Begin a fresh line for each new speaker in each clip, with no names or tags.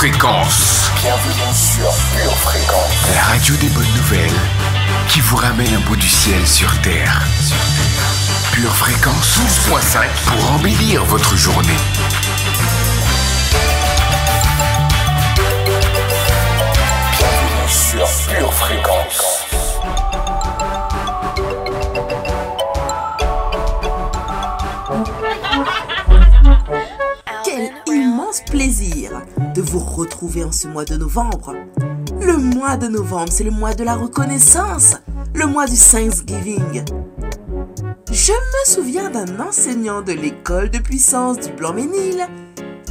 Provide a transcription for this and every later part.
Fréquence.
Bienvenue sur Pure Fréquence.
La radio des bonnes nouvelles qui vous ramène un bout du ciel sur Terre. Pure Fréquence 12.5 pour embellir votre journée.
Bienvenue sur Pure Fréquence.
Quel immense plaisir de vous retrouver en ce mois de novembre. Le mois de novembre, c'est le mois de la reconnaissance, le mois du Thanksgiving. Je me souviens d'un enseignant de l'école de puissance du Blanc-Ménil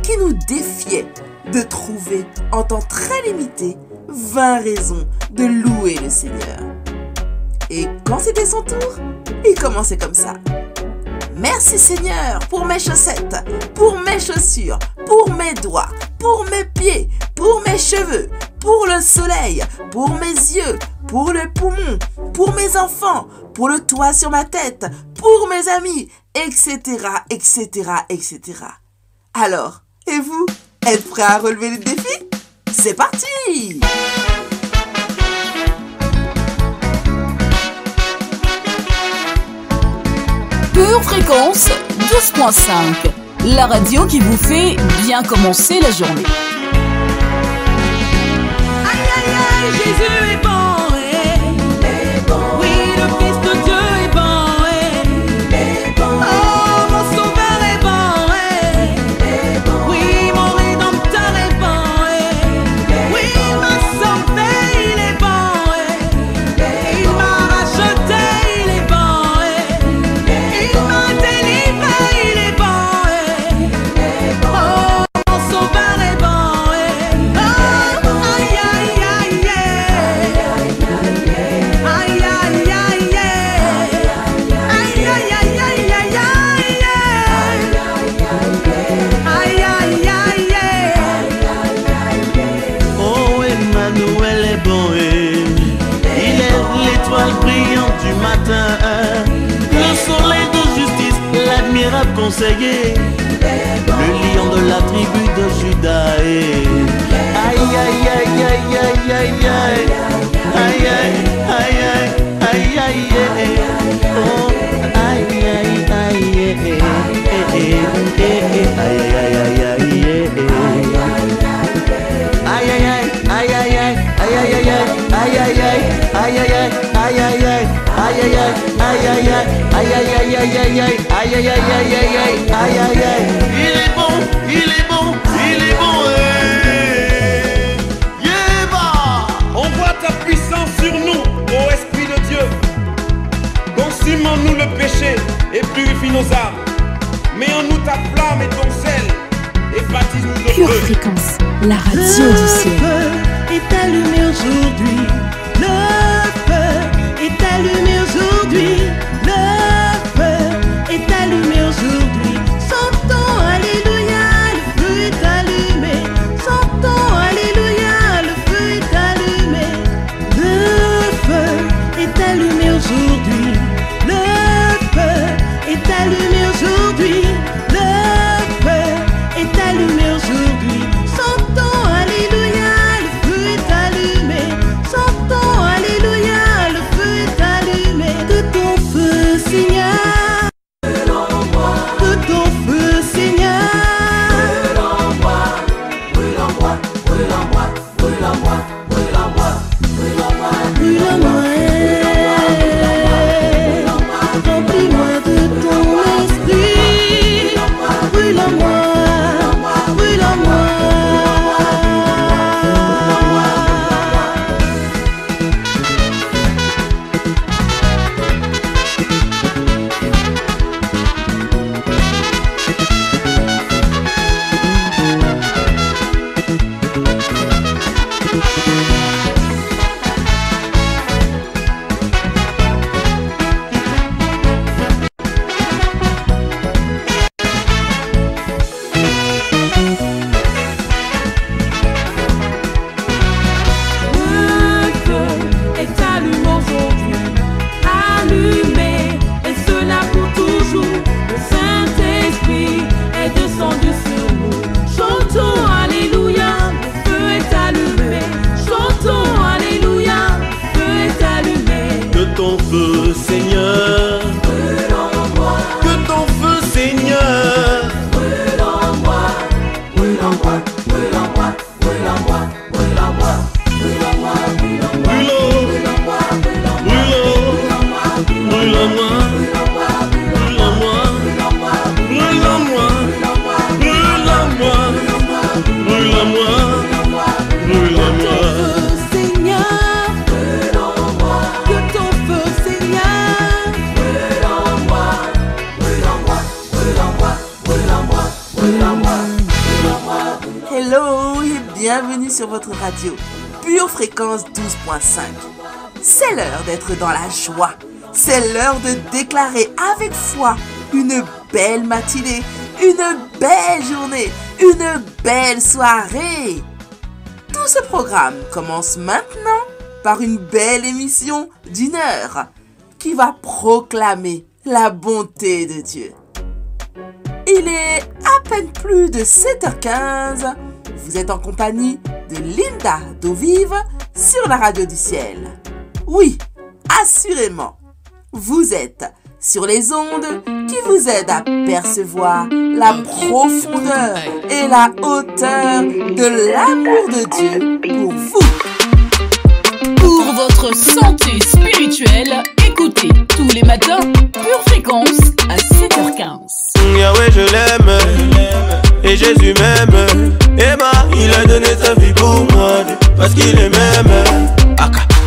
qui nous défiait de trouver en temps très limité 20 raisons de louer le Seigneur. Et quand c'était son tour, il commençait comme ça. Merci Seigneur pour mes chaussettes, pour mes chaussures, pour mes doigts, pour mes pieds, pour mes cheveux, pour le soleil, pour mes yeux, pour le poumon, pour mes enfants, pour le toit sur ma tête, pour mes amis, etc., etc., etc. Alors, et vous, êtes prêts à relever le défi? C'est parti!
Pure Fréquence 12.5, la radio qui vous fait bien commencer la journée.
Aïe aïe aïe, Jésus est bon, oui, le Fils de Dieu est bon, oh, mon Sauveur est bon, oui, mon Rédempteur est bon, oui, il m'a sauvé, il est bon, il m'a racheté, il est bon, il m'a délivré, il est bon, oh, mon Sauveur est bon, oh, aïe aïe aïe aïe aïe aïe aïe aïe aïe aïe aïe aïe aïe aïe aïe.
Oh, Emmanuel est bon, il est l'étoile brillante du matin, le soleil de justice, l'admirable conseiller, le lion de la tribu de Juda. Aïe aïe aïe aïe aïe aïe aïe aïe aïe aïe aïe, oh aïe aïe aïe aïe il est bon, il est bon, il est bon.
Yéba, on voit ta puissance sur nous, ô Esprit de Dieu. Consume en nous le péché et purifie nos âmes. Mets en nous ta flamme et ton sel et baptise-nous de
Pure
feu.
Fréquence, la radio du ciel.
Le feu est allumé aujourd'hui. Le feu est allumé aujourd'hui. Le feu est allumé aujourd'hui. Sentons alléluia, le feu est allumé. Sentons alléluia, le feu est allumé. Le feu est allumé aujourd'hui. Le feu est allumé aujourd'hui. Le feu est allumé aujourd'hui. Sentons alléluia, le feu est allumé. Sentons
bienvenue sur votre radio, Pure Fréquence 12.5. C'est l'heure d'être dans la joie, c'est l'heure de déclarer avec foi une belle matinée, une belle journée, une belle soirée. Tout ce programme commence maintenant par une belle émission d'1 heure qui va proclamer la bonté de Dieu. Il est à peine plus de 7h15. Vous êtes en compagnie de Linda Dovive sur la radio du ciel. Oui, assurément, vous êtes sur les ondes qui vous aident à percevoir la profondeur et la hauteur de l'amour de Dieu pour vous.
Pour votre santé spirituelle, écoutez tous les matins Pure Fréquence à 7h15.
Yahweh, je l'aime, et Jésus m'aime. Emma, il a donné sa vie pour moi, parce qu'il est même.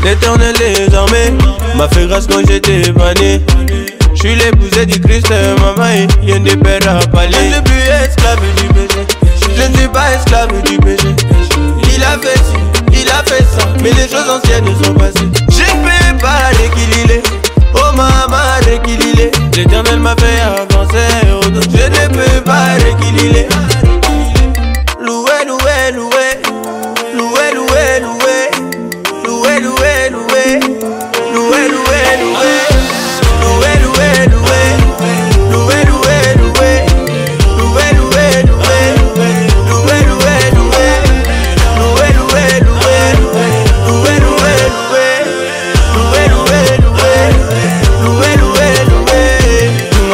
L'éternel désormais m'a fait grâce quand j'étais banni. Je suis l'épousé du Christ, maman, il y a des pères à palais. Je ne suis plus esclave du péché, je ne suis pas esclave du péché. Il a fait ci, il a fait ça, mais les choses anciennes sont passées. Je ne peux pas rééquilibrer, oh maman rééquilibrer. L'éternel m'a fait avancer, je ne peux pas rééquilibrer. Loué, loué, loué, loué, loué, loué, loué, loué, loué, loué, loué, loué.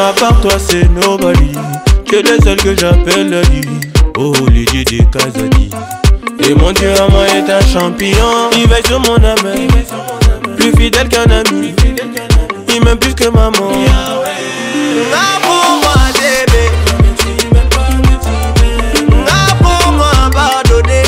À part toi c'est nobody, tu es le seul que j'appelle Daddy. Oh Lydie des Kazadi. Et mon Dieu à moi est un champion. Il veille sur mon âme, plus fidèle qu'un ami. Il m'aime plus que maman. Ah pour moi bébé, ah pour moi pardonner.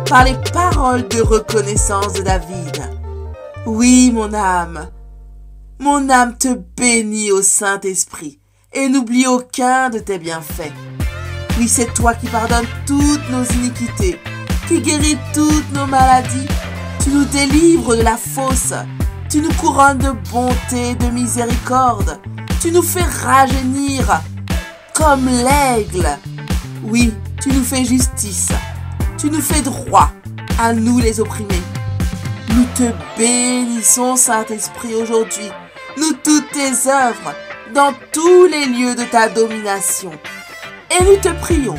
Par les paroles de reconnaissance de David. Oui, mon âme te bénit au Saint-Esprit et n'oublie aucun de tes bienfaits. Oui, c'est toi qui pardonnes toutes nos iniquités, qui guéris toutes nos maladies. Tu nous délivres de la fosse, tu nous couronnes de bonté et de miséricorde, tu nous fais rajeunir comme l'aigle. Oui, tu nous fais justice. Tu nous fais droit à nous les opprimés. Nous te bénissons, Saint-Esprit, aujourd'hui. Nous toutes tes œuvres, dans tous les lieux de ta domination. Et nous te prions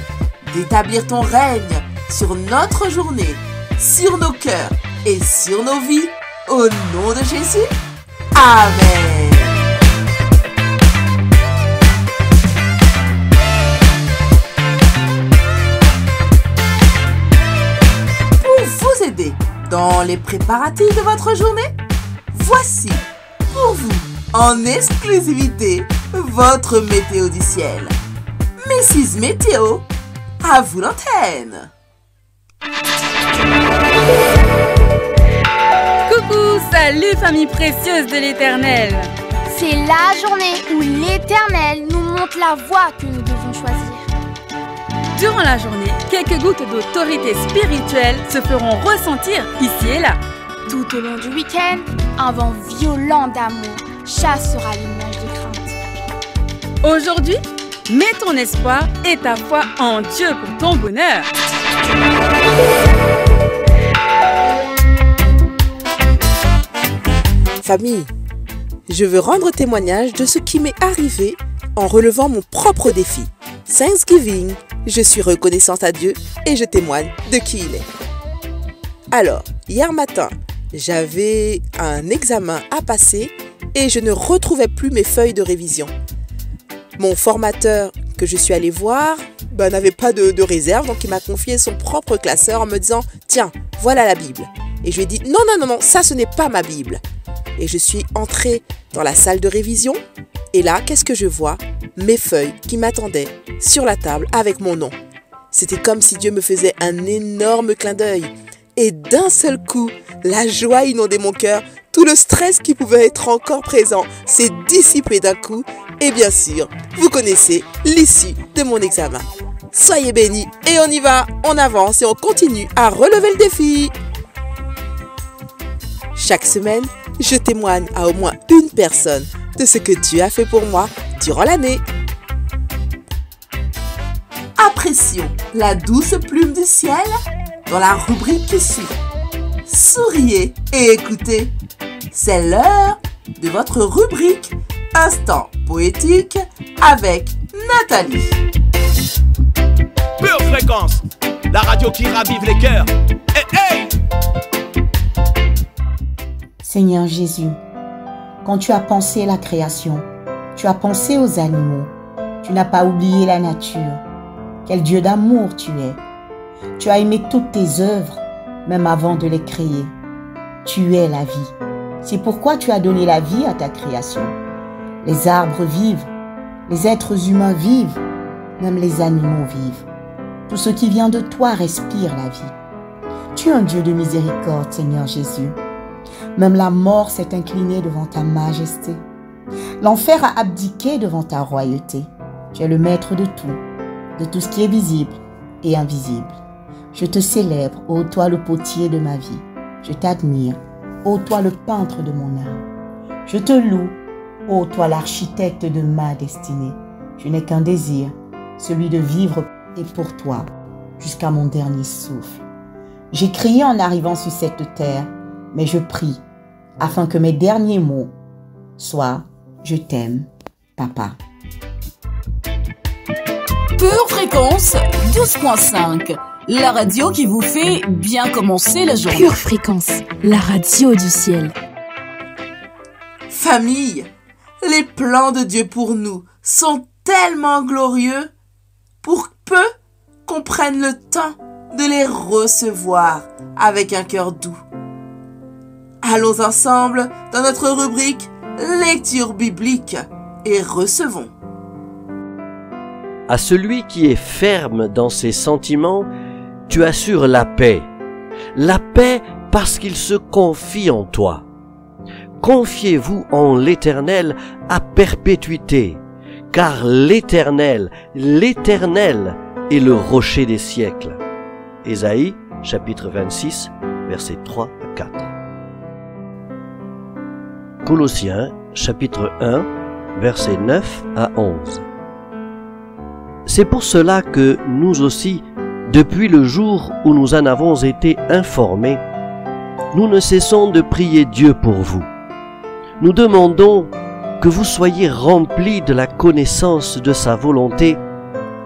d'établir ton règne sur notre journée, sur nos cœurs et sur nos vies, au nom de Jésus. Amen. Pour vous aider dans les préparatifs de votre journée, voici pour vous, en exclusivité, votre météo du ciel. Mrs Météo, à vous l'antenne.
Coucou, salut famille précieuse de l'Éternel.
C'est la journée où l'Éternel nous montre la voie que nous devons choisir.
Durant la journée, quelques gouttes d'autorité spirituelle se feront ressentir ici et là.
Tout au long du week-end, un vent violent d'amour chassera les nuages de crainte.
Aujourd'hui, mets ton espoir et ta foi en Dieu pour ton bonheur.
Famille, je veux rendre témoignage de ce qui m'est arrivé en relevant mon propre défi. Thanksgiving, je suis reconnaissante à Dieu et je témoigne de qui il est. Alors, hier matin, j'avais un examen à passer et je ne retrouvais plus mes feuilles de révision. Mon formateur que je suis allée voir n'avait pas de réserve, donc il m'a confié son propre classeur en me disant « Tiens, voilà la Bible ». Et je lui ai dit « Non, ça ce n'est pas ma Bible ». Et je suis entrée dans la salle de révision et là, qu'est-ce que je vois? Mes feuilles qui m'attendaient sur la table avec mon nom. C'était comme si Dieu me faisait un énorme clin d'œil. Et d'un seul coup, la joie inondait mon cœur, tout le stress qui pouvait être encore présent s'est dissipé d'un coup. Et bien sûr, vous connaissez l'issue de mon examen. Soyez bénis et on y va, on avance et on continue à relever le défi. Chaque semaine, je témoigne à au moins une personne de ce que Dieu a fait pour moi durant l'année. Apprécions la douce plume du ciel dans la rubrique qui suit. Souriez et écoutez. C'est l'heure de votre rubrique Instant poétique avec Nathalie.
Pure fréquence, la radio qui ravive les cœurs. Hey!
Seigneur Jésus, quand tu as pensé la création, tu as pensé aux animaux, tu n'as pas oublié la nature. Quel Dieu d'amour tu es. Tu as aimé toutes tes œuvres, même avant de les créer. Tu es la vie. C'est pourquoi tu as donné la vie à ta création. Les arbres vivent, les êtres humains vivent, même les animaux vivent. Tout ce qui vient de toi respire la vie. Tu es un Dieu de miséricorde, Seigneur Jésus. Même la mort s'est inclinée devant ta majesté. L'enfer a abdiqué devant ta royauté. Tu es le maître de tout ce qui est visible et invisible. Je te célèbre, ô toi le potier de ma vie. Je t'admire, ô toi le peintre de mon âme. Je te loue, ô toi l'architecte de ma destinée. Je n'ai qu'un désir, celui de vivre et pour toi, jusqu'à mon dernier souffle. J'ai crié en arrivant sur cette terre, mais je prie, afin que mes derniers mots soient « Je t'aime, papa ».
Pure fréquence 12.5, la radio qui vous fait bien commencer la journée.
Pure fréquence, la radio du ciel.
Famille, les plans de Dieu pour nous sont tellement glorieux pour peu qu'on prenne le temps de les recevoir avec un cœur doux. Allons ensemble dans notre rubrique Lecture biblique et recevons.
À celui qui est ferme dans ses sentiments, tu assures la paix. La paix parce qu'il se confie en toi. Confiez-vous en l'Éternel à perpétuité, car l'Éternel est le rocher des siècles. Ésaïe, chapitre 26, versets 3 à 4. Colossiens, chapitre 1, versets 9 à 11. C'est pour cela que nous aussi, depuis le jour où nous en avons été informés, nous ne cessons de prier Dieu pour vous. Nous demandons que vous soyez remplis de la connaissance de sa volonté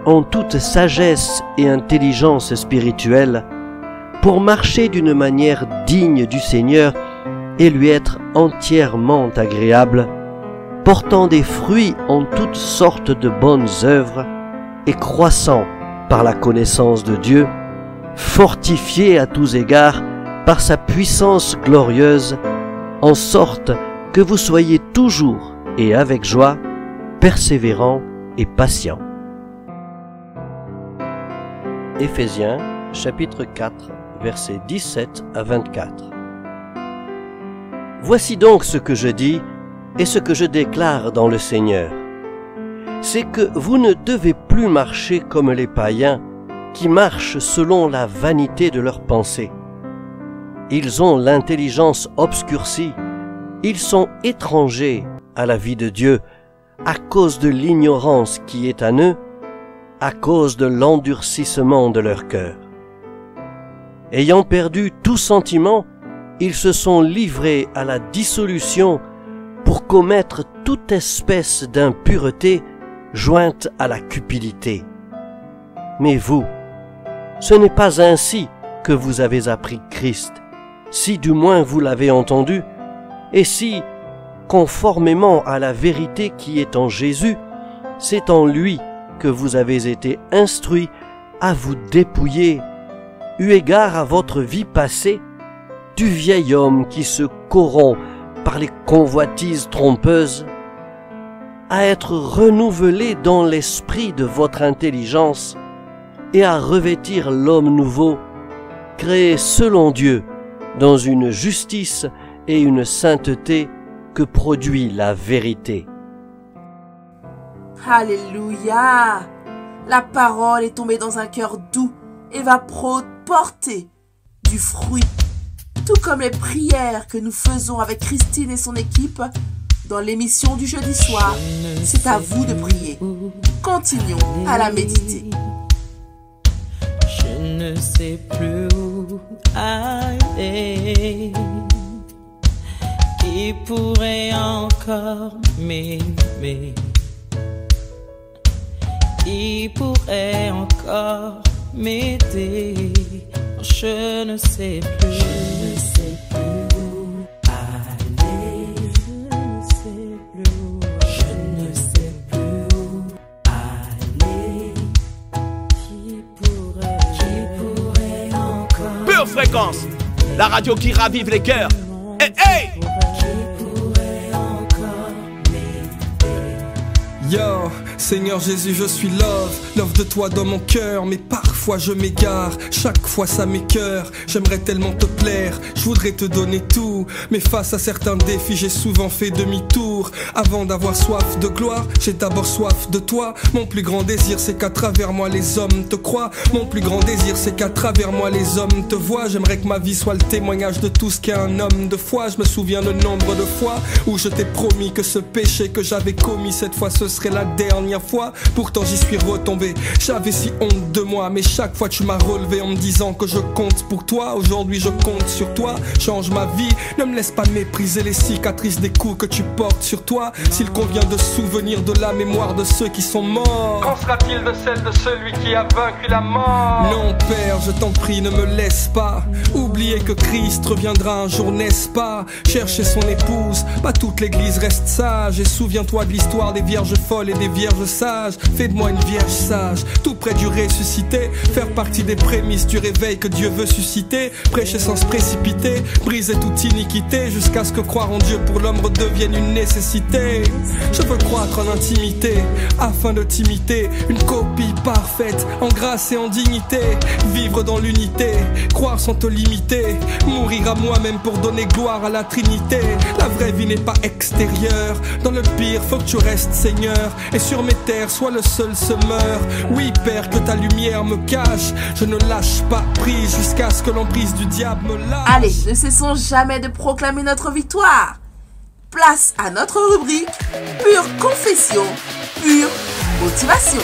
en toute sagesse et intelligence spirituelle, pour marcher d'une manière digne du Seigneur et lui être entièrement agréable, portant des fruits en toutes sortes de bonnes œuvres et croissant par la connaissance de Dieu, fortifié à tous égards par sa puissance glorieuse, en sorte que vous soyez toujours et avec joie, persévérants et patients. Éphésiens chapitre 4, versets 17 à 24. Voici donc ce que je dis et ce que je déclare dans le Seigneur. C'est que vous ne devez plus marcher comme les païens qui marchent selon la vanité de leurs pensées. Ils ont l'intelligence obscurcie, ils sont étrangers à la vie de Dieu à cause de l'ignorance qui est en eux, à cause de l'endurcissement de leur cœur. Ayant perdu tout sentiment, ils se sont livrés à la dissolution pour commettre toute espèce d'impureté jointe à la cupidité. Mais vous, ce n'est pas ainsi que vous avez appris Christ, si du moins vous l'avez entendu, et si, conformément à la vérité qui est en Jésus, c'est en lui que vous avez été instruits à vous dépouiller, eu égard à votre vie passée, du vieil homme qui se corrompt par les convoitises trompeuses, à être renouvelé dans l'esprit de votre intelligence et à revêtir l'homme nouveau, créé selon Dieu, dans une justice et une sainteté que produit la vérité.
Alléluia! La parole est tombée dans un cœur doux et va porter du fruit, tout comme les prières que nous faisons avec Christine et son équipe dans l'émission du jeudi soir. C'est à vous de prier. Continuons à la méditer.
Je ne sais plus où aller. Qui pourrait encore m'aimer? Qui pourrait encore m'aider? Je ne sais plus. Je ne sais plus où aller. Je ne sais plus où. Je ne sais plus où aller. Qui pourrait encore.
Pure Fréquence, la radio qui ravive les cœurs. Hey, hey!
Yo, Seigneur Jésus, je suis love de toi dans mon cœur, mais parfois je m'égare, chaque fois ça m'écœure. J'aimerais tellement te plaire, je voudrais te donner tout, mais face à certains défis, j'ai souvent fait demi-tour. Avant d'avoir soif de gloire, j'ai d'abord soif de toi. Mon plus grand désir, c'est qu'à travers moi les hommes te croient. Mon plus grand désir, c'est qu'à travers moi les hommes te voient. J'aimerais que ma vie soit le témoignage de tout ce qu'est un homme de foi. Je me souviens le nombre de fois où je t'ai promis que ce péché que j'avais commis cette fois ce serait la dernière fois. Pourtant j'y suis retombé, j'avais si honte de moi, mais chaque fois tu m'as relevé en me disant que je compte pour toi. Aujourd'hui je compte sur toi, change ma vie, ne me laisse pas mépriser les cicatrices des coups que tu portes sur toi. S'il convient de souvenir de la mémoire de ceux qui sont morts, qu'en sera-t-il de celle de celui qui a vaincu la mort? Non Père, je t'en prie, ne me laisse pas oublier que Christ reviendra un jour, n'est-ce pas? Chercher son épouse, pas toute l'église reste sage. Et souviens-toi de l'histoire des vierges folles et des vierges sages. Fais de moi une vierge sage, tout près du ressuscité, faire partie des prémices du réveil que Dieu veut susciter. Prêcher sans se précipiter, briser toute iniquité, jusqu'à ce que croire en Dieu pour l'homme redevienne une nécessité. Je veux croître en intimité, afin de t'imiter, une copie parfaite, en grâce et en dignité. Vivre dans l'unité, croire sans te limiter, mourir à moi-même pour donner gloire à la Trinité. La vraie vie n'est pas extérieure, dans le pire faut que tu restes Seigneur, et sur mes terres sois le seul semeur. Oui Père, que ta lumière me cache, je ne lâche pas prise jusqu'à ce que l'emprise du diable me lâche.
Allez, ne cessons jamais de proclamer notre victoire. Place à notre rubrique Pure Confession, Pure Motivation.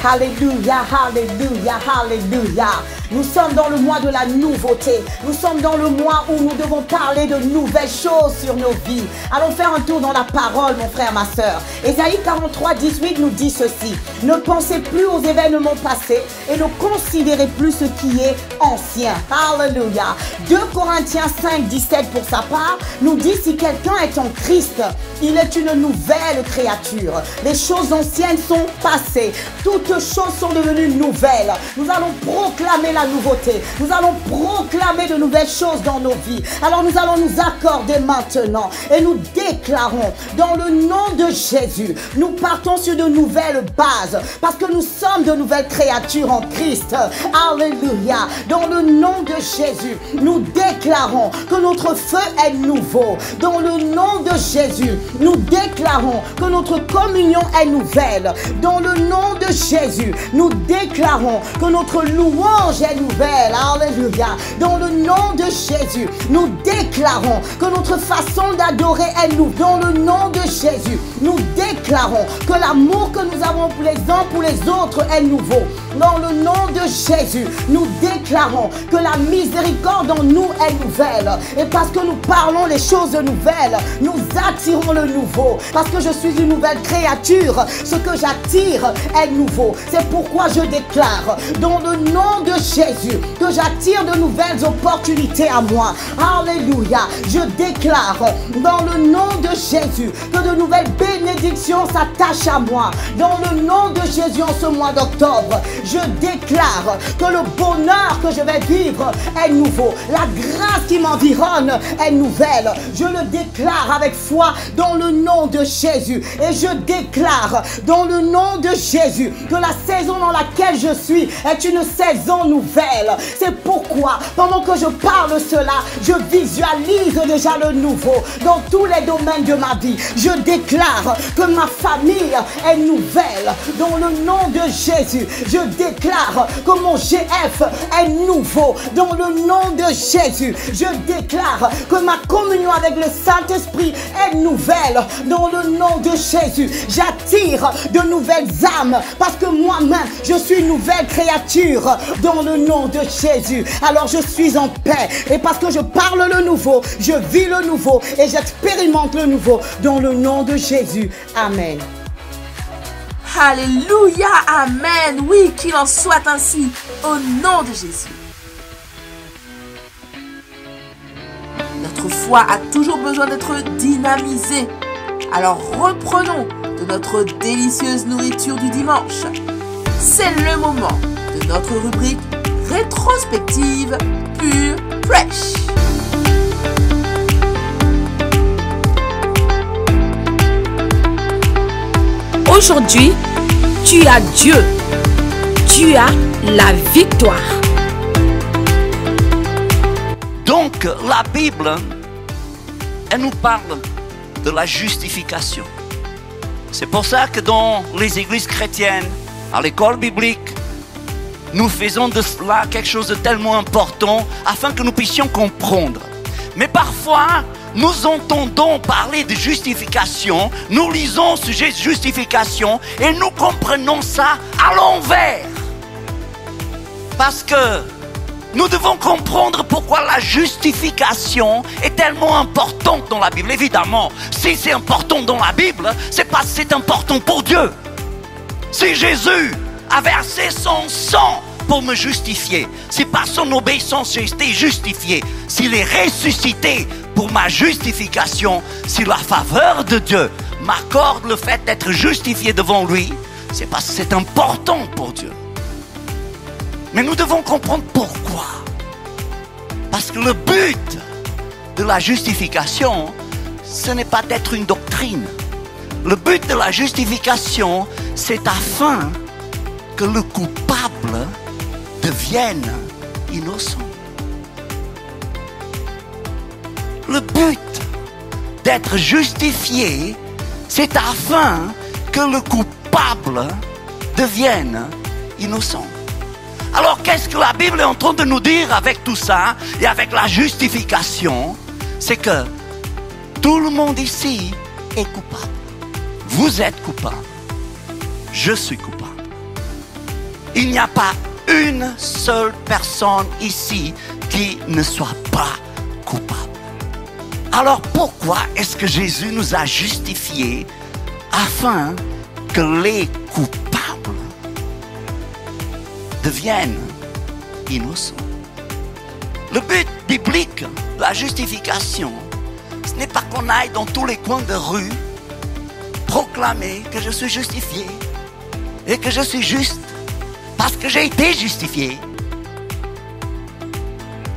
Alléluia, alléluia, alléluia. Nous sommes dans le mois de la nouveauté. Nous sommes dans le mois où nous devons parler de nouvelles choses sur nos vies. Allons faire un tour dans la parole, mon frère, ma soeur. Ésaïe 43, 18 nous dit ceci. Ne pensez plus aux événements passés et ne considérez plus ce qui est ancien. Alléluia. 2 Corinthiens 5, 17 pour sa part nous dit si quelqu'un est en Christ, il est une nouvelle créature. Les choses anciennes sont passées. Toutes choses sont devenues nouvelles. Nous allons proclamer la nouveauté. Nous allons proclamer de nouvelles choses dans nos vies. Alors nous allons nous accorder maintenant et nous déclarons dans le nom de Jésus. Nous partons sur de nouvelles bases parce que nous sommes de nouvelles créatures en Christ. Alléluia. Dans le nom de Jésus, nous déclarons que notre feu est nouveau. Dans le nom de Jésus, nous déclarons que notre communion est nouvelle. Dans le nom de Jésus, nous déclarons que notre louange est nouvelle. Alléluia. Dans le nom de Jésus, nous déclarons que notre façon d'adorer est nouvelle. Dans le nom de Jésus, nous déclarons que l'amour que nous avons pour les uns pour les autres est nouveau. Dans le nom de Jésus, nous déclarons que la miséricorde en nous est nouvelle. Et parce que nous parlons les choses nouvelles, nous attirons le nouveau. Parce que je suis une nouvelle créature, ce que j'attire est nouveau. C'est pourquoi je déclare dans le nom de Jésus que j'attire de nouvelles opportunités à moi. Alléluia. Je déclare dans le nom de Jésus que de nouvelles bénédictions s'attachent à moi. Dans le nom de Jésus en ce mois d'octobre, je déclare que le bonheur que je vais vivre est nouveau. La grâce qui m'environne est nouvelle. Je le déclare avec foi dans le nom de Jésus. Et je déclare dans le nom de Jésus que la saison dans laquelle je suis est une saison nouvelle. C'est pourquoi pendant que je parle cela, je visualise déjà le nouveau dans tous les domaines de ma vie. Je déclare que ma famille est nouvelle dans le nom de Jésus. Je déclare que mon GF est nouveau dans le nom de Jésus. Je déclare que ma communion avec le Saint-Esprit est nouvelle dans le nom de Jésus. J'attire de nouvelles âmes parce que moi-même je suis une nouvelle créature dans le nom de Jésus. Alors je suis en paix et parce que je parle le nouveau, je vis le nouveau et j'expérimente le nouveau dans le nom de Jésus. Amen.
Alléluia, amen. Oui, qu'il en soit ainsi au nom de Jésus. Notre foi a toujours besoin d'être dynamisée. Alors reprenons de notre délicieuse nourriture du dimanche. C'est le moment de notre rubrique rétrospective Pure Fresh.
Aujourd'hui, tu as Dieu. Tu as la victoire.
Donc, la Bible, elle nous parle de la justification. C'est pour ça que dans les églises chrétiennes, à l'école biblique, nous faisons de cela quelque chose de tellement important afin que nous puissions comprendre. Mais parfois, nous entendons parler de justification, nous lisons ce sujet de justification et nous comprenons ça à l'envers. Parce que nous devons comprendre pourquoi la justification est tellement importante dans la Bible. Évidemment, si c'est important dans la Bible, c'est parce que c'est important pour Dieu. Si Jésus a versé son sang pour me justifier, si par son obéissance j'ai été justifié, s'il est ressuscité pour ma justification, si la faveur de Dieu m'accorde le fait d'être justifié devant lui, c'est parce que c'est important pour Dieu. Mais nous devons comprendre pourquoi. Parce que le but de la justification, ce n'est pas d'être une doctrine. Le but de la justification, c'est afin que le coupable devienne innocent. Le but d'être justifié, c'est afin que le coupable devienne innocent. Alors qu'est-ce que la Bible est en train de nous dire avec tout ça et avec la justification? C'est que tout le monde ici est coupable. Vous êtes coupable. Je suis coupable. Il n'y a pas une seule personne ici qui ne soit pas coupable. Alors pourquoi est-ce que Jésus nous a justifiés afin que les coupables deviennent innocents? Le but biblique de la justification, ce n'est pas qu'on aille dans tous les coins de rue proclamer que je suis justifié et que je suis juste parce que j'ai été justifié.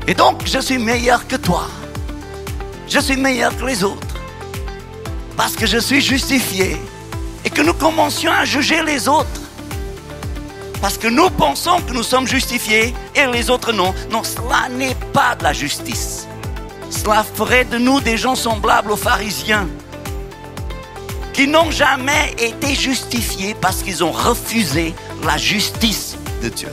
Et donc je suis meilleur que toi. Je suis meilleur que les autres parce que je suis justifié, et que nous commencions à juger les autres parce que nous pensons que nous sommes justifiés et les autres non. Non, cela n'est pas de la justice. Cela ferait de nous des gens semblables aux pharisiens qui n'ont jamais été justifiés parce qu'ils ont refusé la justice de Dieu.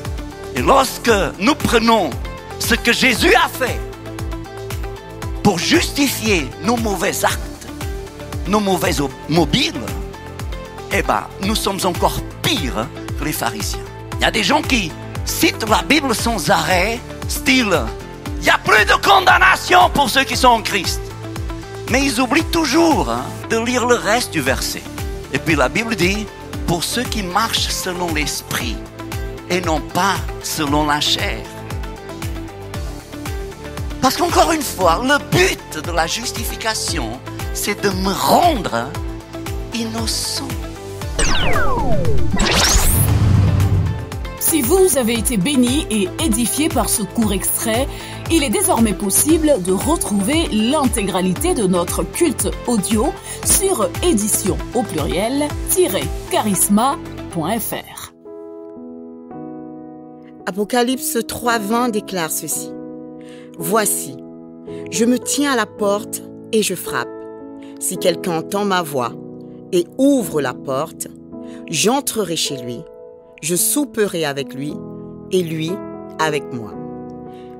Et lorsque nous prenons ce que Jésus a fait pour justifier nos mauvais actes, nos mauvais mobiles, eh bien, nous sommes encore pires que les pharisiens. Il y a des gens qui citent la Bible sans arrêt, style « Il n'y a plus de condamnation pour ceux qui sont en Christ ». Mais ils oublient toujours de lire le reste du verset. Et puis la Bible dit « Pour ceux qui marchent selon l'esprit et non pas selon la chair ». Parce qu'encore une fois, le but de la justification, c'est de me rendre innocent.
Si vous avez été béni et édifié par ce court extrait, il est désormais possible de retrouver l'intégralité de notre culte audio sur édition au pluriel-charisma.fr.
Apocalypse 3:20 déclare ceci. Voici, je me tiens à la porte et je frappe. Si quelqu'un entend ma voix et ouvre la porte, j'entrerai chez lui, je souperai avec lui et lui avec moi.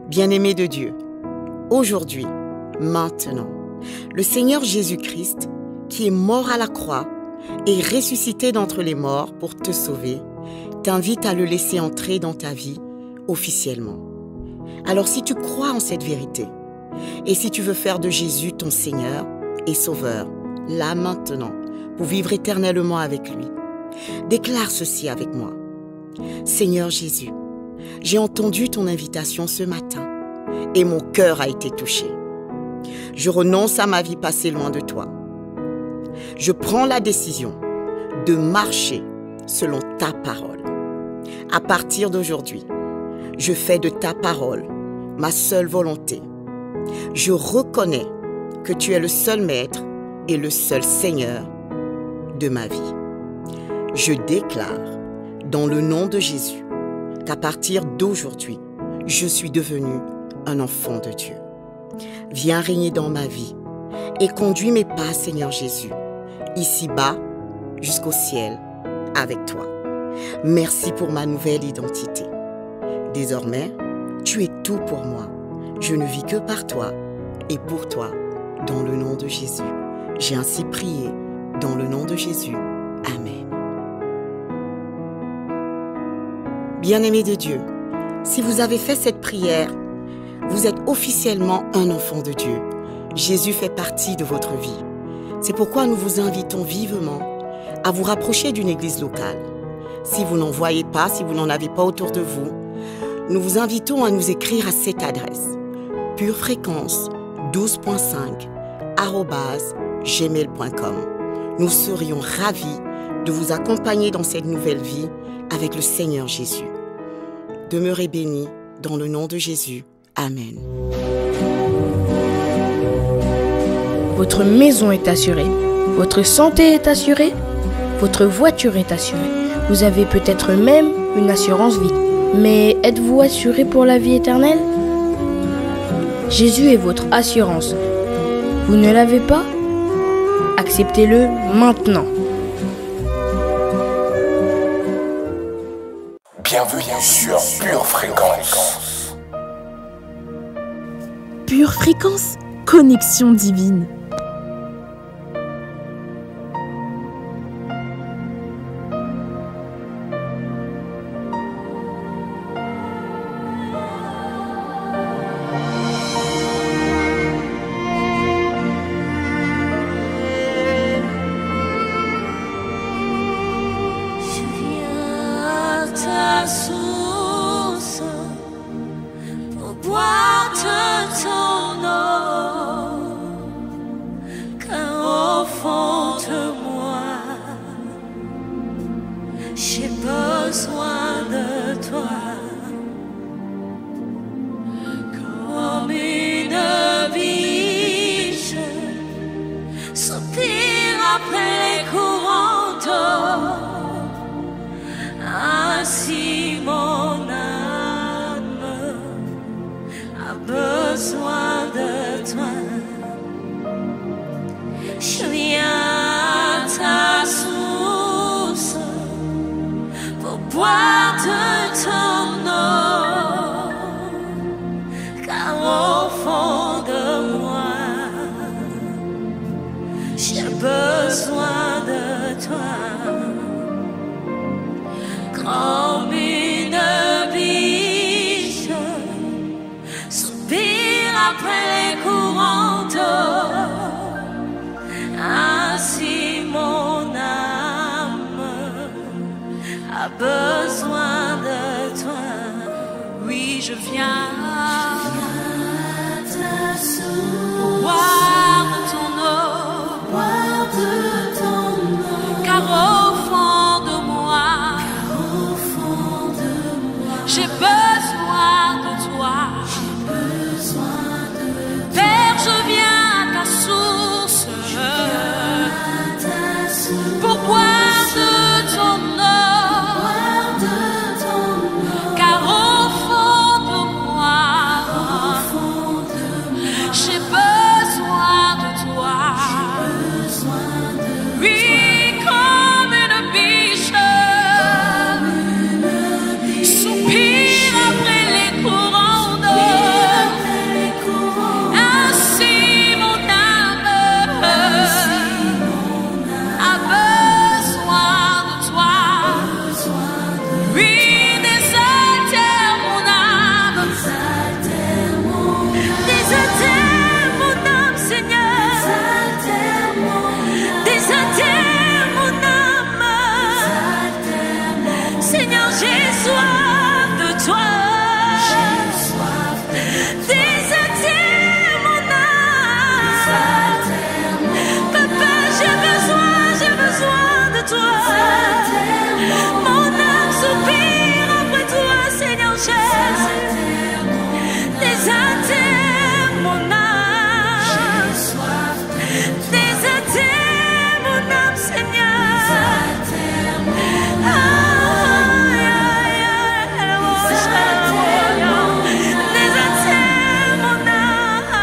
Bien-aimé de Dieu, aujourd'hui, maintenant, le Seigneur Jésus-Christ, qui est mort à la croix et ressuscité d'entre les morts pour te sauver, t'invite à le laisser entrer dans ta vie officiellement. Alors si tu crois en cette vérité, et si tu veux faire de Jésus ton Seigneur et Sauveur, là maintenant, pour vivre éternellement avec lui, déclare ceci avec moi. Seigneur Jésus, j'ai entendu ton invitation ce matin et mon cœur a été touché. Je renonce à ma vie passée loin de toi. Je prends la décision de marcher selon ta parole. À partir d'aujourd'hui, je fais de ta parole ma seule volonté. Je reconnais que tu es le seul maître et le seul Seigneur de ma vie. Je déclare dans le nom de Jésus qu'à partir d'aujourd'hui, je suis devenu un enfant de Dieu. Viens régner dans ma vie et conduis mes pas, Seigneur Jésus, ici-bas jusqu'au ciel avec toi. Merci pour ma nouvelle identité. Désormais, tu es tout pour moi. Je ne vis que par toi et pour toi, dans le nom de Jésus. J'ai ainsi prié dans le nom de Jésus. Amen. Bien-aimés de Dieu, si vous avez fait cette prière, vous êtes officiellement un enfant de Dieu. Jésus fait partie de votre vie. C'est pourquoi nous vous invitons vivement à vous rapprocher d'une église locale. Si vous n'en voyez pas, si vous n'en avez pas autour de vous, nous vous invitons à nous écrire à cette adresse purefréquence12.5@gmail.com. Nous serions ravis de vous accompagner dans cette nouvelle vie avec le Seigneur Jésus. Demeurez bénis dans le nom de Jésus. Amen.
Votre maison est assurée, votre santé est assurée, votre voiture est assurée. Vous avez peut-être même une assurance vie. Mais êtes-vous assuré pour la vie éternelle? Jésus est votre assurance. Vous ne l'avez pas? Acceptez-le maintenant.
Bienvenue sur Pure Fréquence.
Pure Fréquence, connexion divine.
après les courants d'eau. Ainsi mon âme a besoin de toi. Oui, je viens boire de ton eau, car au fond de moi, j'ai besoin de toi. Père, je viens à ta source pour boire de ton eau, car au fond de moi, j'ai besoin de toi. Oui, comme une biche soupire après les courants d'eau, ainsi mon âme a besoin de toi. Oui, désaltère mon âme, désaltère mon âme, Seigneur, désaltère mon âme, Seigneur, j'ai soif de toi. Désaltère mon âme, Papa, j'ai besoin de toi. Mon âme soupire après toi, Seigneur Jésus. Désaltère mon âme, désaltère mon âme, Seigneur. Désaltère mon âme,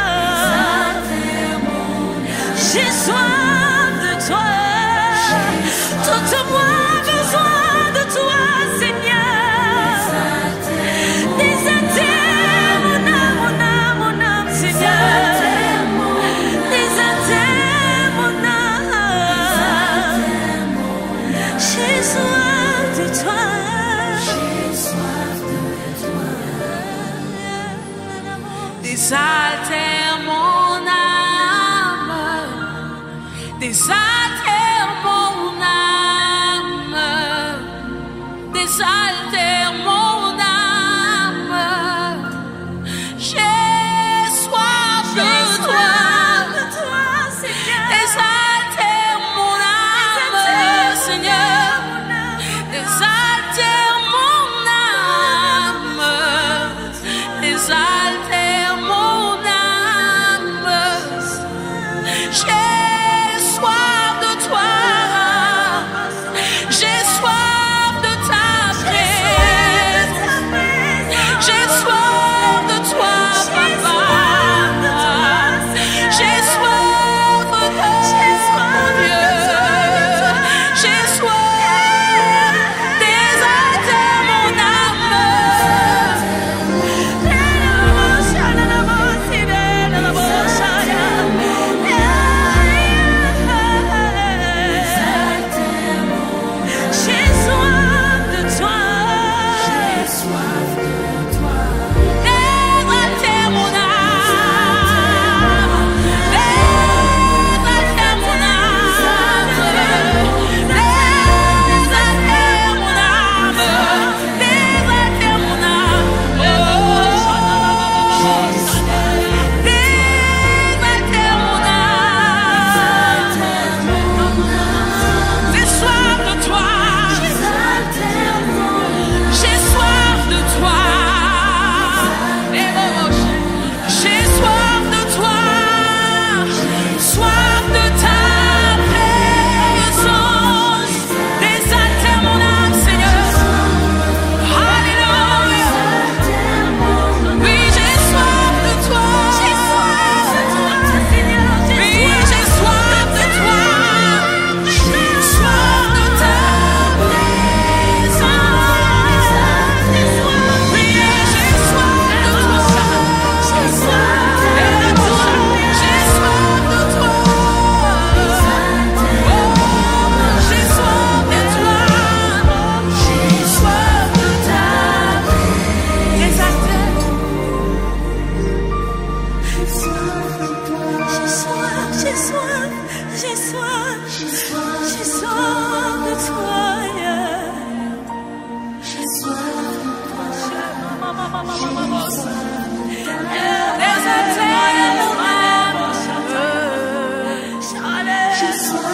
j'ai soif de toi. Tout moi a besoin de toi, Seigneur. Désaltère mon âme, Seigneur. Désaltère mon âme, j'ai soif de toi. Désaltère mon âme, désaltère mon âme, désaltère mon âme, j'ai soif de toi. Désaltère mon âme, Seigneur, désaltère mon âme, désaltère mon âme, j'ai soif de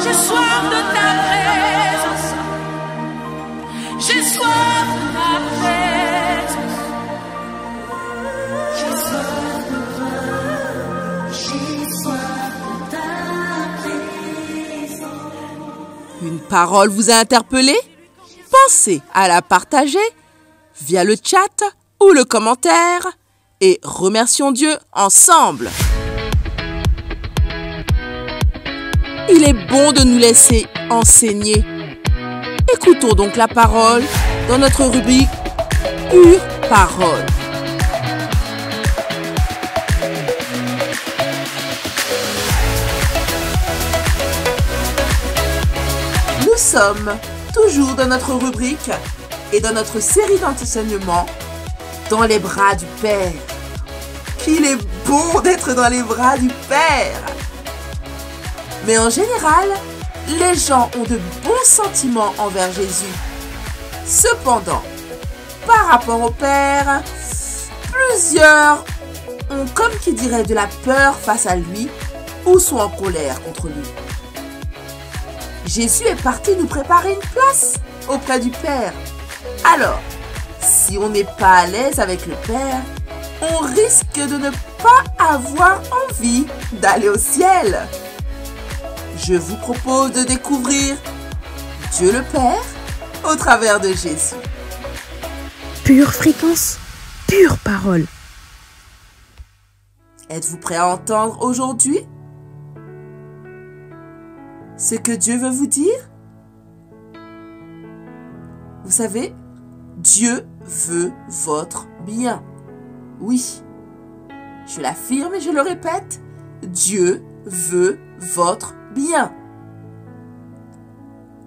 J'ai soif de ta présence. J'ai soif de ta présence. J'ai soif de toi. J'ai soif de ta présence.
Une parole vous a interpellé? Pensez à la partager via le chat ou le commentaire et remercions Dieu ensemble. Il est bon de nous laisser enseigner. Écoutons donc la parole dans notre rubrique Pure Parole. Nous sommes toujours dans notre rubrique et dans notre série d'enseignements dans les bras du Père. Qu'il est bon d'être dans les bras du Père. Mais en général, les gens ont de bons sentiments envers Jésus. Cependant, par rapport au Père, plusieurs ont, comme qui dirait, de la peur face à lui ou sont en colère contre lui. Jésus est parti nous préparer une place auprès du Père. Alors, si on n'est pas à l'aise avec le Père, on risque de ne pas avoir envie d'aller au ciel. Je vous propose de découvrir Dieu le Père au travers de Jésus.
Pure fréquence, pure parole.
Êtes-vous prêt à entendre aujourd'hui ce que Dieu veut vous dire? Vous savez, Dieu veut votre bien. Oui, je l'affirme et je le répète, Dieu veut votre bien.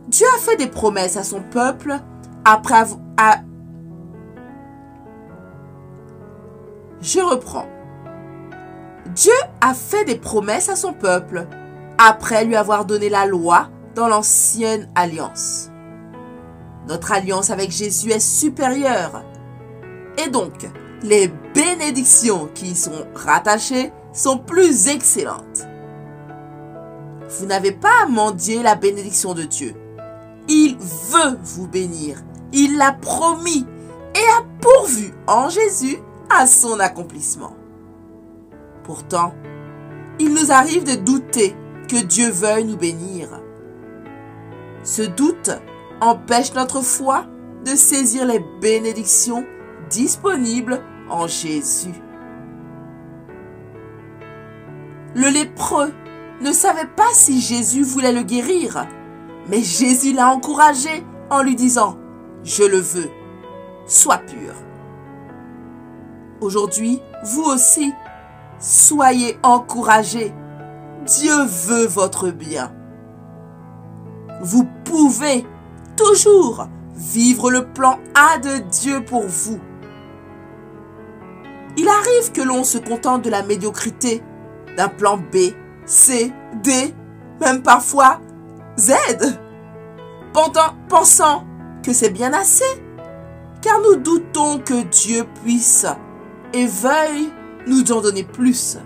Dieu a fait des promesses à son peuple après Je reprends. Dieu a fait des promesses à son peuple après lui avoir donné la loi dans l'ancienne alliance. Notre alliance avec Jésus est supérieure. Et donc, les bénédictions qui y sont rattachées sont plus excellentes. Vous n'avez pas à mendier la bénédiction de Dieu. Il veut vous bénir. Il l'a promis et a pourvu en Jésus à son accomplissement. Pourtant, il nous arrive de douter que Dieu veuille nous bénir. Ce doute empêche notre foi de saisir les bénédictions disponibles en Jésus. Le lépreux ne savait pas si Jésus voulait le guérir, mais Jésus l'a encouragé en lui disant « Je le veux, sois pur ». Aujourd'hui, vous aussi, soyez encouragés. Dieu veut votre bien. Vous pouvez toujours vivre le plan A de Dieu pour vous. Il arrive que l'on se contente de la médiocrité, d'un plan B, C, D, même parfois Z, pensant que c'est bien assez, car nous doutons que Dieu puisse et veuille nous en donner plus.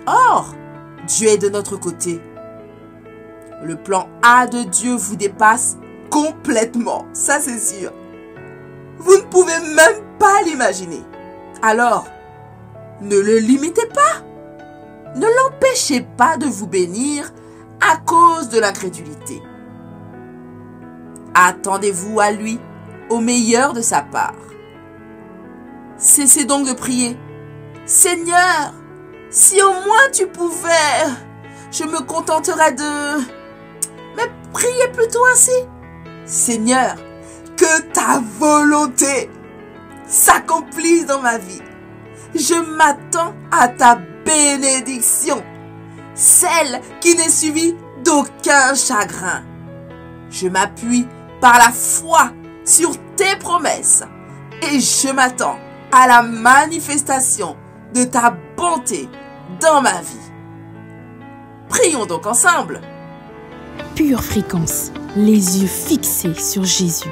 Or, Dieu est de notre côté. Le plan A de Dieu vous dépasse complètement, ça c'est sûr. Vous ne pouvez même pas l'imaginer. Alors, ne le limitez pas. Ne l'empêchez pas de vous bénir à cause de l'incrédulité. Attendez-vous à lui, au meilleur de sa part. Cessez donc de prier. Seigneur, si au moins tu pouvais, je me contenterais de... Mais priez plutôt ainsi. Seigneur, que ta volonté s'accomplisse dans ma vie. Je m'attends à ta bénédiction, celle qui n'est suivie d'aucun chagrin. Je m'appuie par la foi sur tes promesses et je m'attends à la manifestation de ta bonté dans ma vie. Prions donc ensemble.
Pure fréquence, les yeux fixés sur Jésus.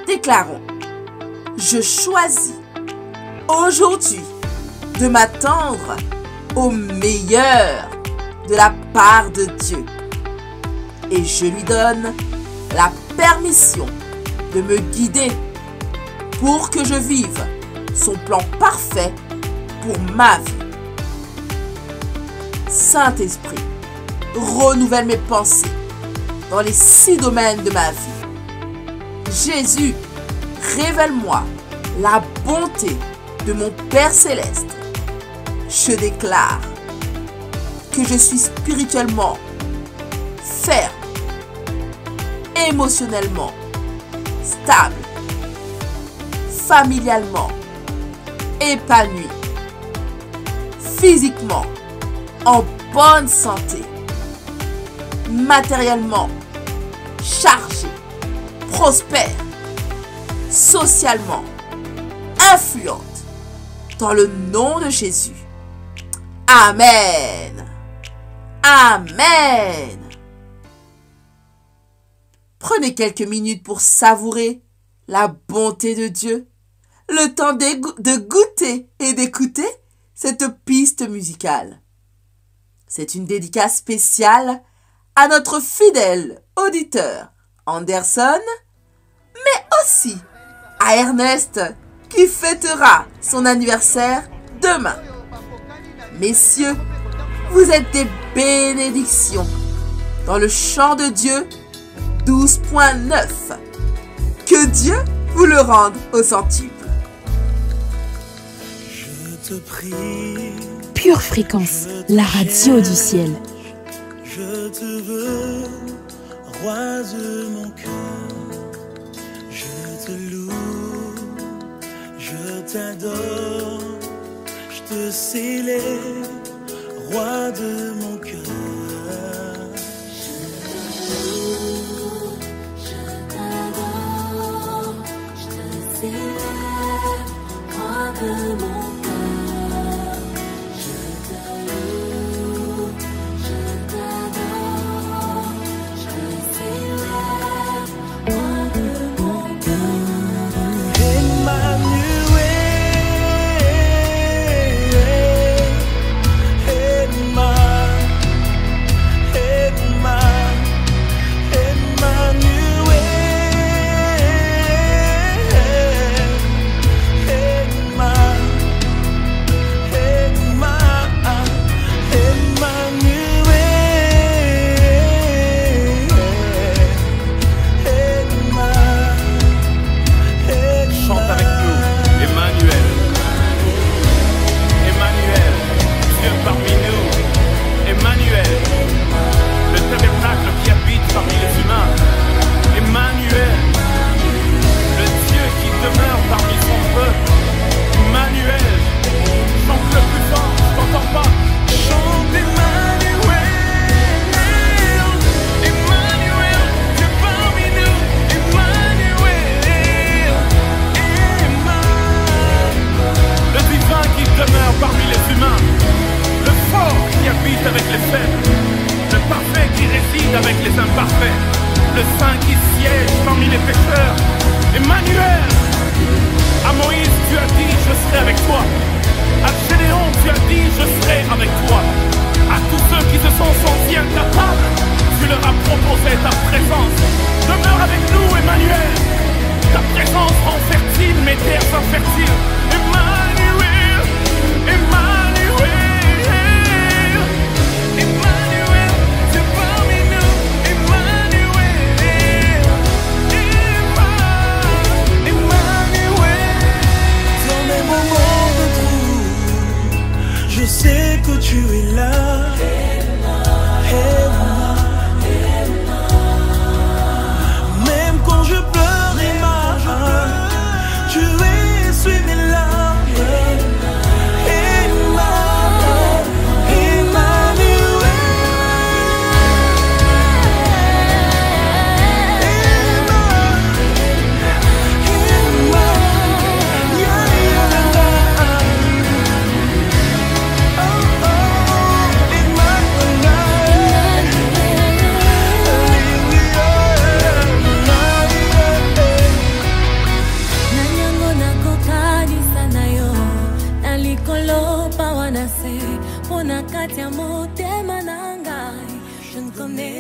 Déclarons, je choisis aujourd'hui de m'attendre au meilleur de la part de Dieu. Et je lui donne la permission de me guider pour que je vive son plan parfait pour ma vie. Saint-Esprit, renouvelle mes pensées dans les 6 domaines de ma vie. Jésus, révèle-moi la bonté de mon Père Céleste. Je déclare que je suis spirituellement ferme, émotionnellement stable, familialement épanoui, physiquement en bonne santé, matériellement chargé, prospère, socialement influente, dans le nom de Jésus. Amen. Amen. Prenez quelques minutes pour savourer la bonté de Dieu, le temps de goûter et d'écouter cette piste musicale. C'est une dédicace spéciale à notre fidèle auditeur Anderson, mais aussi à Ernest qui fêtera son anniversaire demain. Messieurs, vous êtes des bénédictions dans le chant de Dieu 12.9. Que Dieu vous le rende au centuple.
Je te prie.
Pure Fréquence, la radio du ciel.
Je te veux, roi de mon cœur. Je te loue, je t'adore. Je te célèbre, roi de mon cœur.
Roi de mon cœur, je te loue, je t'adore, je te célèbre, roi de mon cœur.
Emmanuel,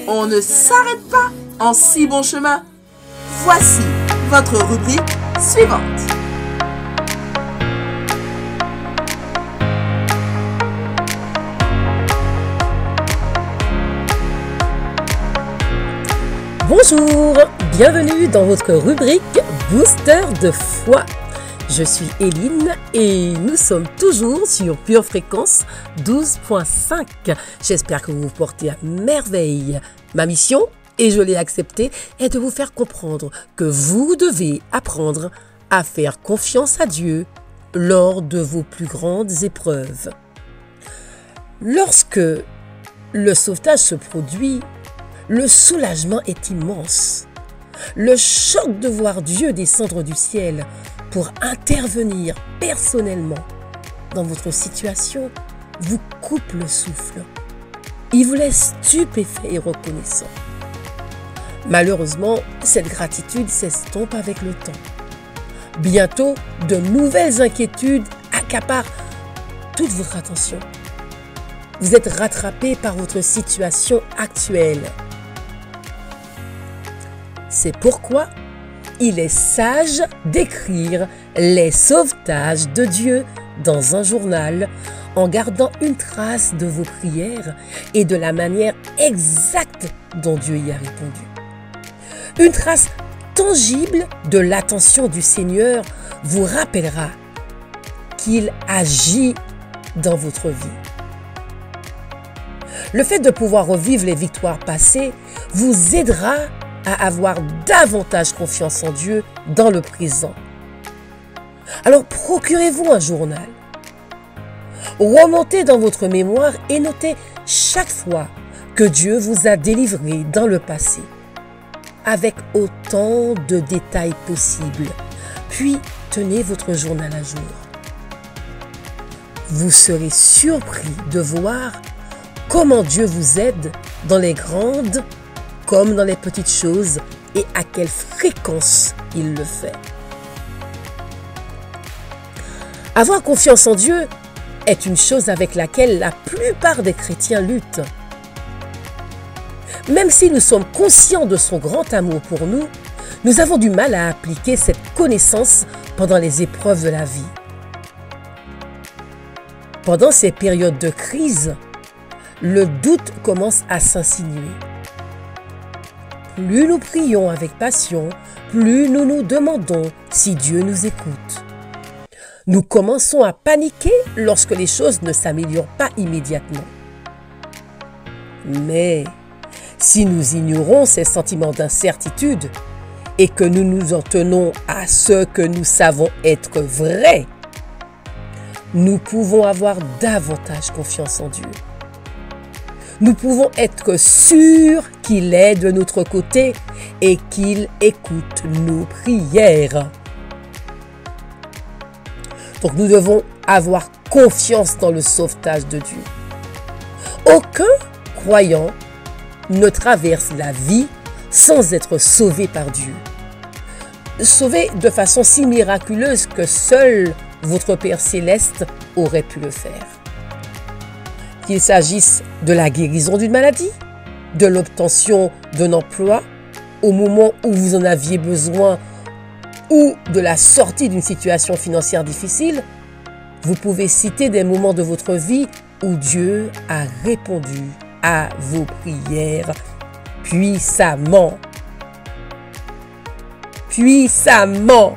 On ne s'arrête pas en si bon chemin. Voici votre rubrique suivante.
Bonjour, bienvenue dans votre rubrique Booster de foi. Je suis Eline et nous sommes toujours sur Pure Fréquence 12.5. J'espère que vous vous portez à merveille. Ma mission, et je l'ai acceptée, est de vous faire comprendre que vous devez apprendre à faire confiance à Dieu lors de vos plus grandes épreuves. Lorsque le sauvetage se produit, le soulagement est immense. Le choc de voir Dieu descendre du ciel pour intervenir personnellement dans votre situation vous coupe le souffle. Il vous laisse stupéfait et reconnaissant. Malheureusement, cette gratitude s'estompe avec le temps. Bientôt, de nouvelles inquiétudes accaparent toute votre attention. Vous êtes rattrapé par votre situation actuelle. C'est pourquoi il est sage d'écrire les sauvetages de Dieu dans un journal en gardant une trace de vos prières et de la manière exacte dont Dieu y a répondu. Une trace tangible de l'attention du Seigneur vous rappellera qu'il agit dans votre vie. Le fait de pouvoir revivre les victoires passées vous aidera à avoir davantage confiance en Dieu dans le présent. Alors procurez-vous un journal. Remontez dans votre mémoire et notez chaque fois que Dieu vous a délivré dans le passé, avec autant de détails possibles. Puis tenez votre journal à jour. Vous serez surpris de voir comment Dieu vous aide dans les grandes comme dans les petites choses et à quelle fréquence il le fait. Avoir confiance en Dieu est une chose avec laquelle la plupart des chrétiens luttent. Même si nous sommes conscients de son grand amour pour nous, nous avons du mal à appliquer cette connaissance pendant les épreuves de la vie. Pendant ces périodes de crise, le doute commence à s'insinuer. Plus nous prions avec passion, plus nous nous demandons si Dieu nous écoute. Nous commençons à paniquer lorsque les choses ne s'améliorent pas immédiatement. Mais si nous ignorons ces sentiments d'incertitude et que nous nous en tenons à ce que nous savons être vrai, nous pouvons avoir davantage confiance en Dieu. Nous pouvons être sûrs qu'il est de notre côté et qu'il écoute nos prières. Donc nous devons avoir confiance dans le sauvetage de Dieu. Aucun croyant ne traverse la vie sans être sauvé par Dieu. Sauvé de façon si miraculeuse que seul votre Père céleste aurait pu le faire. Qu'il s'agisse de la guérison d'une maladie, de l'obtention d'un emploi au moment où vous en aviez besoin ou de la sortie d'une situation financière difficile, vous pouvez citer des moments de votre vie où Dieu a répondu à vos prières puissamment. Puissamment.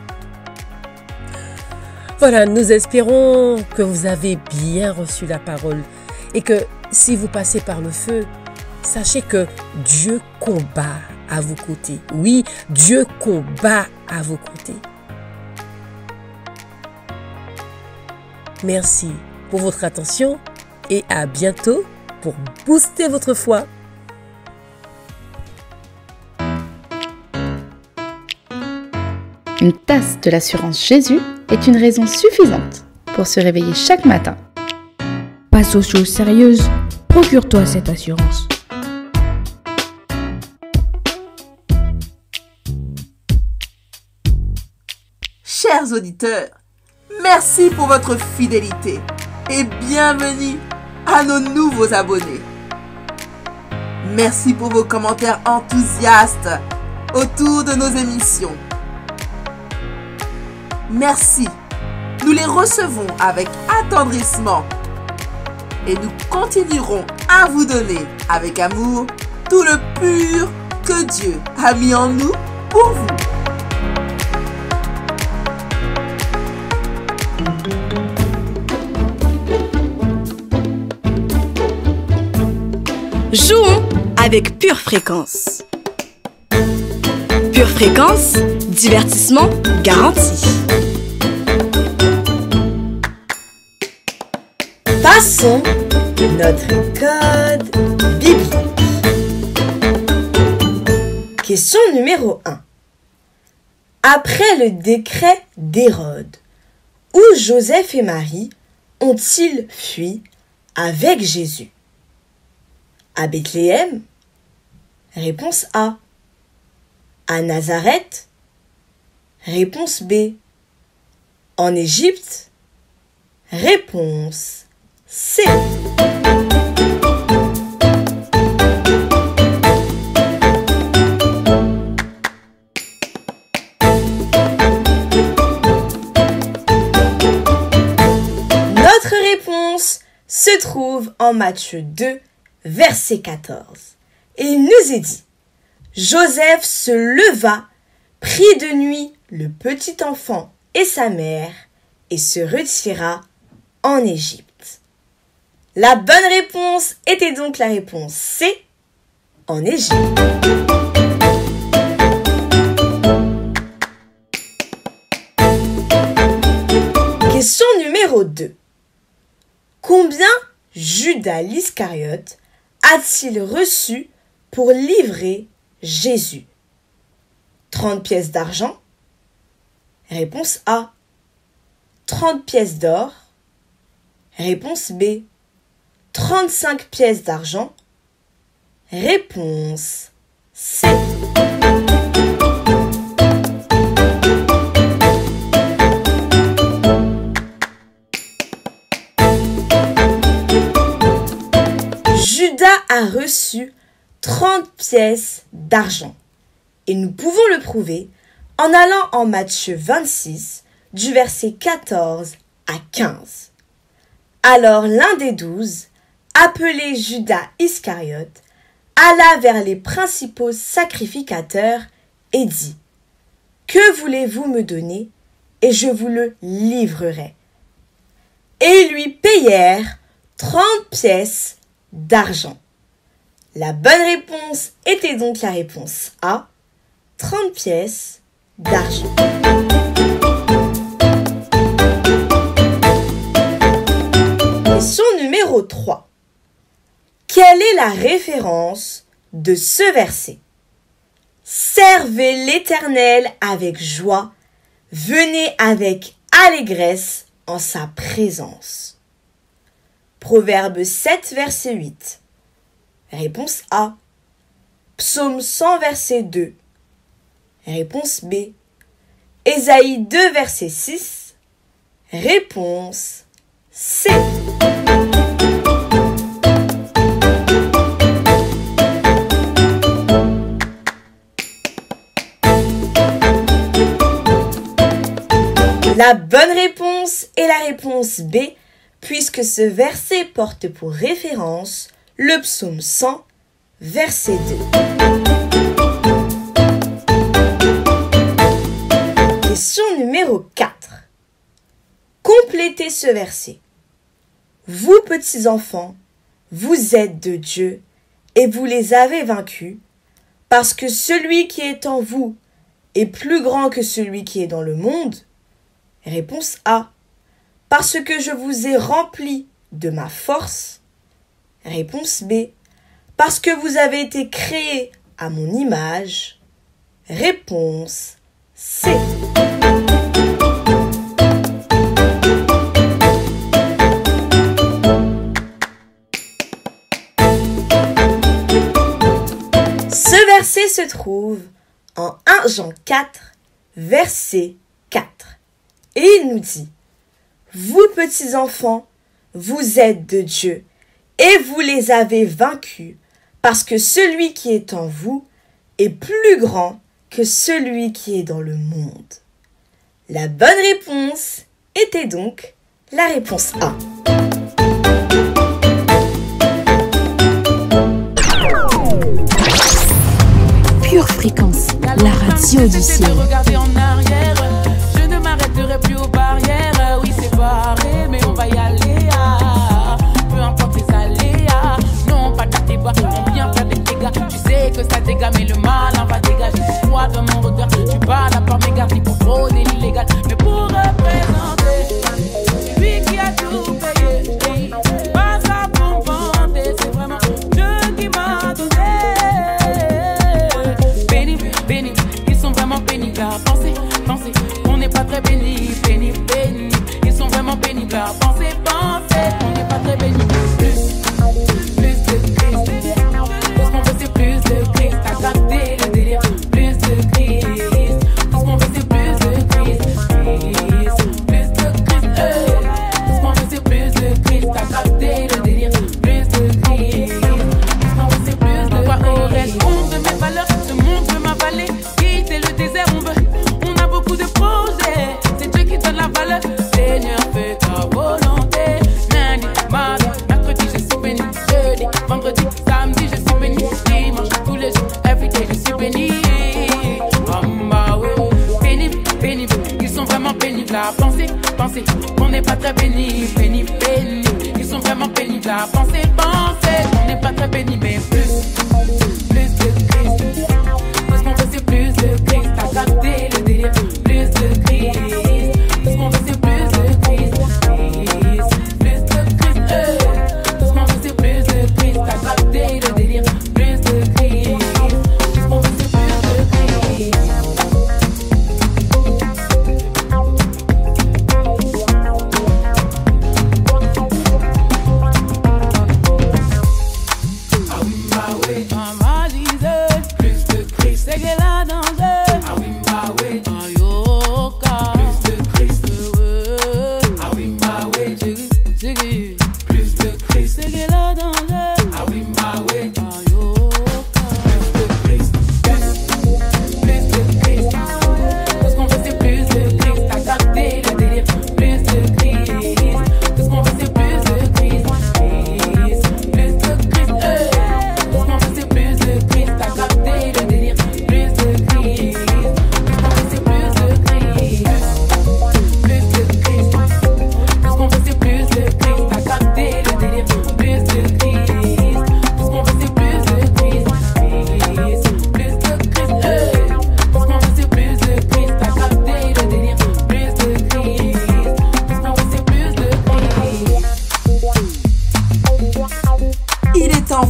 Voilà, nous espérons que vous avez bien reçu la parole et que si vous passez par le feu, sachez que Dieu combat à vos côtés. Oui, Dieu combat à vos côtés. Merci pour votre attention et à bientôt pour booster votre foi.
Une tasse de l'assurance Jésus est une raison suffisante pour se réveiller chaque matin.
Passe aux choses sérieuses, procure-toi cette assurance.
Chers auditeurs, merci pour votre fidélité et bienvenue à nos nouveaux abonnés. Merci pour vos commentaires enthousiastes autour de nos émissions. Merci. Nous les recevons avec attendrissement et nous continuerons à vous donner avec amour tout le pur que Dieu a mis en nous pour vous.
Jouons avec Pure Fréquence. Pure Fréquence, divertissement garanti.
Passons notre code biblique. Question numéro 1. Après le décret d'Hérode, où Joseph et Marie ont-ils fui avec Jésus? À Bethléem? Réponse A. À Nazareth? Réponse B. En Égypte? Réponse C. Notre réponse se trouve en Matthieu 2, verset 14. Et il nous est dit: Joseph se leva, prit de nuit le petit enfant et sa mère, et se retira en Égypte. La bonne réponse était donc la réponse C, en Égypte. Question numéro 2. Combien Judas l'Iscariote a-t-il reçu pour livrer Jésus? 30 pièces d'argent? Réponse A. 30 pièces d'or? Réponse B. 35 pièces d'argent? Réponse C. Judas a reçu 30 pièces d'argent. Et nous pouvons le prouver en allant en Matthieu 26, du verset 14 à 15. Alors l'un des 12, appelé Judas Iscariote, alla vers les principaux sacrificateurs et dit: Que voulez-vous me donner, et je vous le livrerai. Et ils lui payèrent 30 pièces d'argent. La bonne réponse était donc la réponse A, 30 pièces d'argent. Question numéro 3. Quelle est la référence de ce verset? Servez l'Éternel avec joie, venez avec allégresse en sa présence. Proverbe 7, verset 8. Réponse A. Psaume 100, verset 2. Réponse B. Ésaïe 2, verset 6. Réponse C. La bonne réponse est la réponse B, puisque ce verset porte pour référence le psaume 100, verset 2. Question numéro 4. Complétez ce verset. Vous, petits enfants, vous êtes de Dieu et vous les avez vaincus, parce que celui qui est en vous est plus grand que celui qui est dans le monde. Réponse A. Parce que je vous ai rempli de ma force. Réponse B. Parce que vous avez été créés à mon image. Réponse C. Ce verset se trouve en 1 Jean 4, verset 4. Et il nous dit: Vous, petits enfants, vous êtes de Dieu, et vous les avez vaincus, parce que celui qui est en vous est plus grand que celui qui est dans le monde. La bonne réponse était donc la réponse A.
Pure Fréquence, la radio du ciel.
Regarder en arrière, je ne m'arrêterai plus aux barrières. Oui, c'est barré, mais on va y aller. Peu importe les aléas, non pas de débat, on vient faire des dégâts. Tu sais que ça dégage, mais le mal en va dégager. Toi dans mon regard, tu parles à part mes gardes, ni pour frauder l'illégal, mais pour représenter celui qui a tout payé. Pas ça pour vanter, c'est vraiment Dieu qui m'a donné. Béni, ils sont vraiment pénibles à penser, on n'est pas très béni, ils sont vraiment pénibles à penser, on n'est pas très béni. Plus de Christ, tout ce qu'on veut c'est plus de Christ, t'as capté le délire, plus de Christ, tout ce qu'on veut c'est plus de Christ, plus de Christ, tout ce qu'on veut c'est plus de Christ, t'as capté le délire, plus de Christ, tout ce qu'on veut c'est plus de Christ. Aurais-je honte de mes valeurs, ce monde veut m'avaler, quitter le désert, on a beaucoup de projets, c'est Dieu qui donne la valeur, Seigneur fais ta volonté. Lundi, mardi, mercredi je suis béni, jeudi, vendredi, samedi je suis béni, dimanche, tous les jours, everyday je suis béni. Pénible, ils sont vraiment pénibles à penser, on n'est pas très béni, ils sont vraiment pénibles à penser, on n'est pas très béni, mais plus de Christ, tout ce qu'on veut c'est plus de Christ, t'as capté le délire, plus de Christ, tout ce qu'on veut c'est plus de Christ, plus de Christ, tout ce qu'on veut c'est plus de Christ, t'as capté le délire, plus de Christ, tout ce qu'on veut c'est plus de Christ.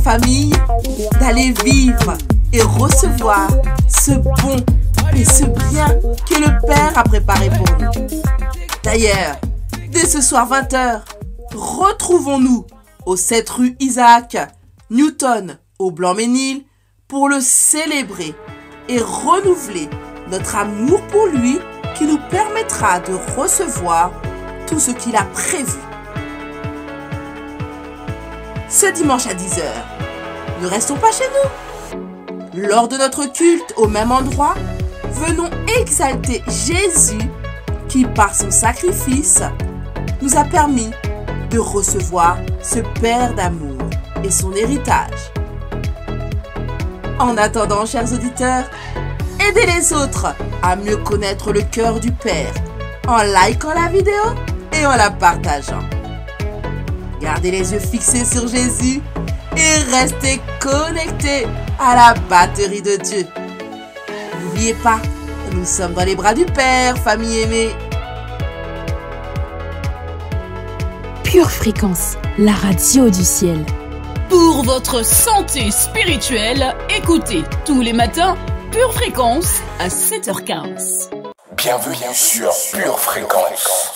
Famille, d'aller vivre et recevoir ce bon et ce bien que le Père a préparé pour nous. D'ailleurs, dès ce soir 20h, retrouvons-nous au 7 rue Isaac Newton au Blanc-Ménil pour le célébrer et renouveler notre amour pour lui qui nous permettra de recevoir tout ce qu'il a prévu. Ce dimanche à 10h, ne restons pas chez nous. Lors de notre culte au même endroit, venons exalter Jésus qui, par son sacrifice, nous a permis de recevoir ce Père d'amour et son héritage. En attendant, chers auditeurs, aidez les autres à mieux connaître le cœur du Père en likant la vidéo et en la partageant. Gardez les yeux fixés sur Jésus et restez connectés à la batterie de Dieu. N'oubliez pas, nous sommes dans les bras du Père, famille aimée.
Pure Fréquence, la radio du ciel.
Pour votre santé spirituelle, écoutez tous les matins Pure Fréquence à 7h15.
Bienvenue sur Pure Fréquence.